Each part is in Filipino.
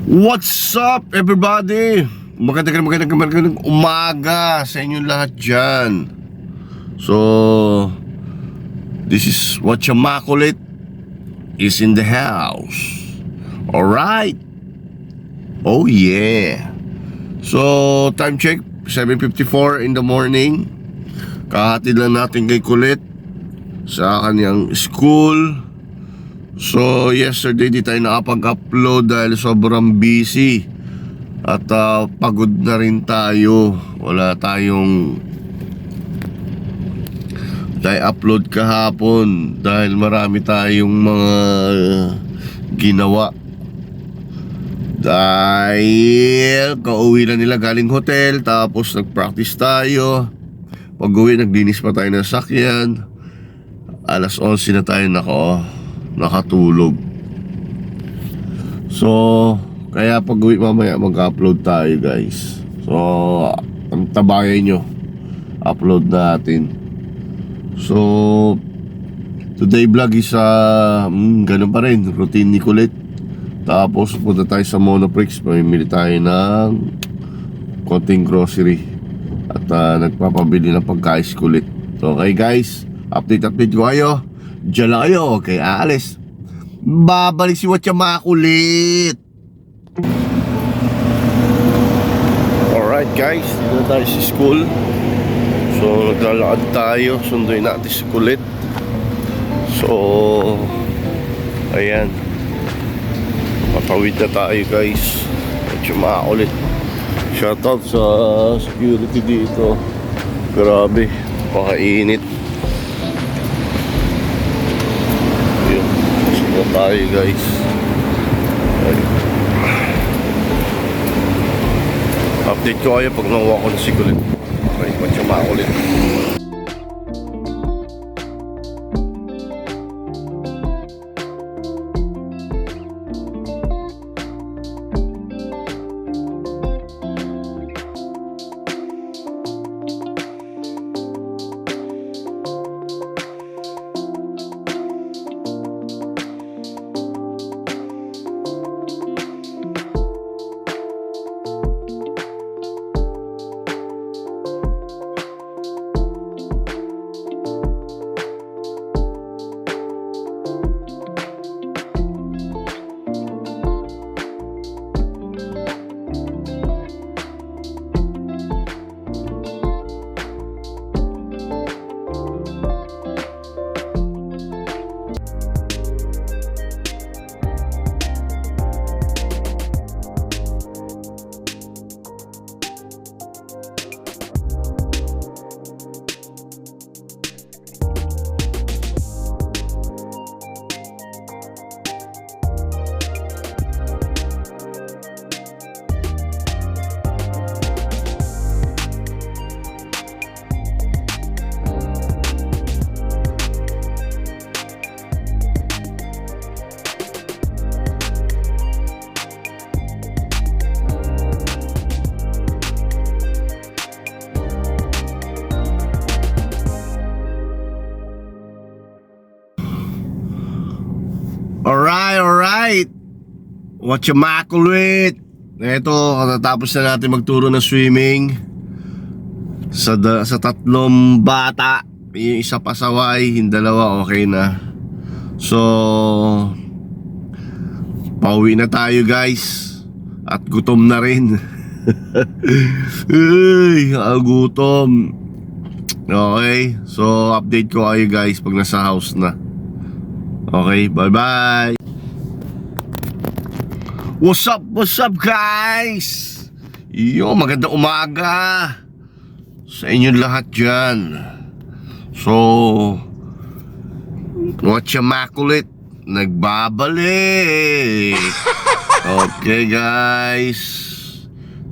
What's up everybody? Magandang umaga sa inyong lahat dyan. So this is Whatchamakulit is in the house. Alright. Oh yeah. So time check 7:54 in the morning. Kahatid lang natin kay Kulit sa kanyang school. So yesterday di tayo nakapag-upload dahil sobrang busy. At pagod na rin tayo. Wala tayong upload kahapon dahil marami tayong mga ginawa. Dahil kauwi na nila galing hotel, tapos nag-practice tayo. Pag-uwi naglinis pa tayo ng sakyan. Alas 11 na tayo nakatulog. So kaya pag-uwi mamaya mag-upload tayo guys. So ang tabayan nyo, upload natin. So today vlog is ganun pa rin, routine ni Kulit. Tapos punta tayo sa Monoprix, mamimili tayo ng konting grocery. At nagpapabili ng pagkain si Kulit. So okay guys, update ko kayo. Diyan lang kayo, okay, aalis. Babalik si Whatchamakulit. Alright guys, dito tayo sa school. So naglalakad tayo, sunduin natin si Kulit. So ayan, matawid na tayo guys. Whatchamakulit. Shoutout sa security dito. Grabe, pakainit. Tayo guys. Update ko kayo pag nakuha ko na si Kulit. Okay, Whatchamakulit. Alright. Whatchamakulit. Ito, katatapos na natin magturo ng swimming sa tatlong bata. Yung isa pasaway, yung dalawa okay na. So pauwi na tayo guys. At gutom na rin. Ay, gutom. Okay, so update ko kayo guys pag nasa house na. Okay, bye-bye. What's up guys? Magandang umaga sa inyong lahat dyan. So Whatchamakulit nagbabalik. Okay guys,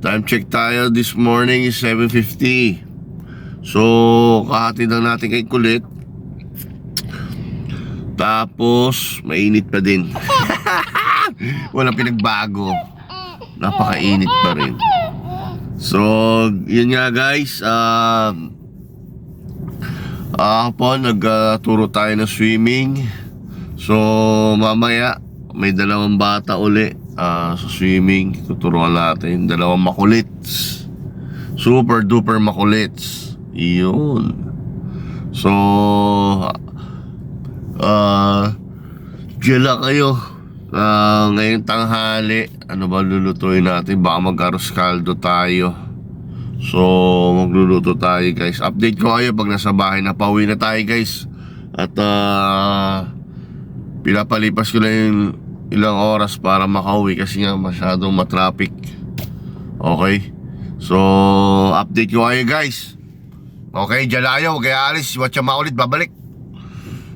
time check tayo this morning is 7:50. So kahatid lang natin kay Kulit. Tapos mainit pa din. Walang pinagbago. Napakainit pa rin. So yun nga guys, po nagturo tayo ng swimming. So mamaya may dalawang bata uli sa swimming. Tuturuan natin dalawang makulits, super duper makulits. Iyon. So diyan lang kayo. Ngayong tanghali, ano ba lulutuin natin? Baka mag-arroz caldo tayo. So magluluto tayo guys. Update ko kayo pag nasa bahay na. Pauwi na tayo guys. At pinapalipas ko lang yung ilang oras para makauwi kasi nga masyadong matraffic. Okay? So update ko kayo guys. Okay, dyan lang kayo. Huwag kayo alis. Watch yung maulit, babalik.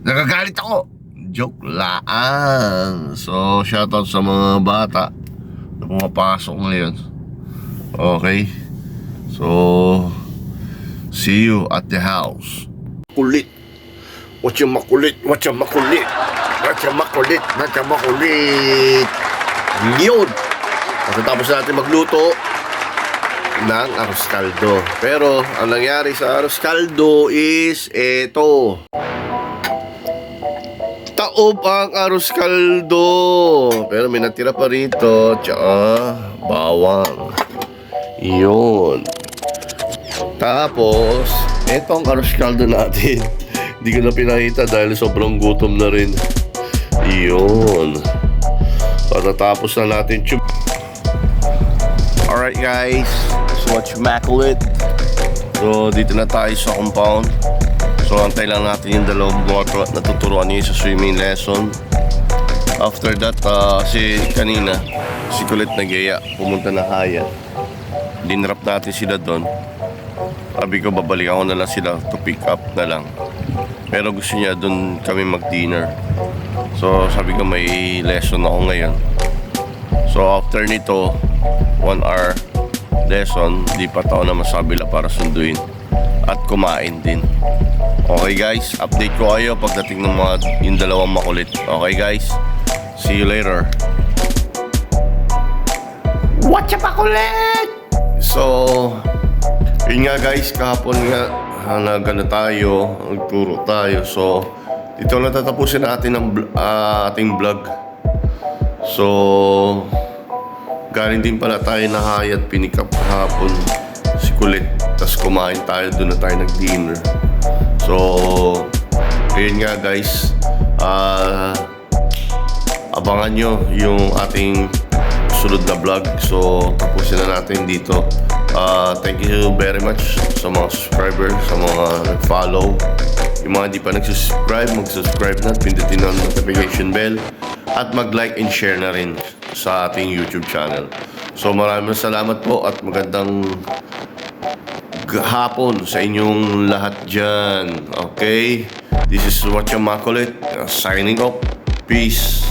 Nagagalit ako. Joke lang. So shoutout sa mga bata na pumapasok ngayon. Okay? So see you at the house. Kulit. Watch yung makulit. Watch yung makulit. Watch yung makulit. Watch yung makulit. Yun. Pagkatapos natin magluto ng arroz caldo. Pero ang nangyari sa arroz caldo is eto. Taob ang arroz caldo. Pero may natira pa rito. Tsaka bawang. Yun. Tapos eto ang arroz caldo natin. Hindi ko na pinakita dahil sobrang gutom na rin. Yun. Patatapos na natin. Alright guys, so watch immaculate. So dito na tayo sa compound. So antay lang natin yung dalawang bata na tuturuan niyo sa swimming lesson. After that, si kanina si Kulit nagaya, pumunta na Hyatt. Dinrap natin sila doon. Sabi ko babalik ako na lang sila to pick up na lang. Pero gusto niya doon kami mag-dinner. So sabi ko may lesson ako ngayon. So after nito 1 hour lesson, lipat ako na masabila para sunduin at kumain din. Okay guys, update ko kayo pagdating ng mga yung dalawang makulit. Okay guys, see you later. What's up makulit? So yun nga guys, kahapon nga nagano tayo, nagturo tayo. So dito na tatapusin natin ang ating vlog. So galing din pala tayo na Hyatt, pinick up kahapon si Kulit. Tapos kumain tayo, doon na tayo nag-dinner. So ayun nga guys, abangan nyo yung ating sunod na vlog. So tapusin na natin dito. Thank you very much sa mga subscribers, sa mga nag-follow. Yung mga di pa nag-subscribe, mag-subscribe na, pindutin ang notification bell at mag-like and share na rin sa ating YouTube channel. So maraming salamat po at magandang hapon sa inyong lahat dyan. Okay? This is Watch Immaculate signing off. Peace.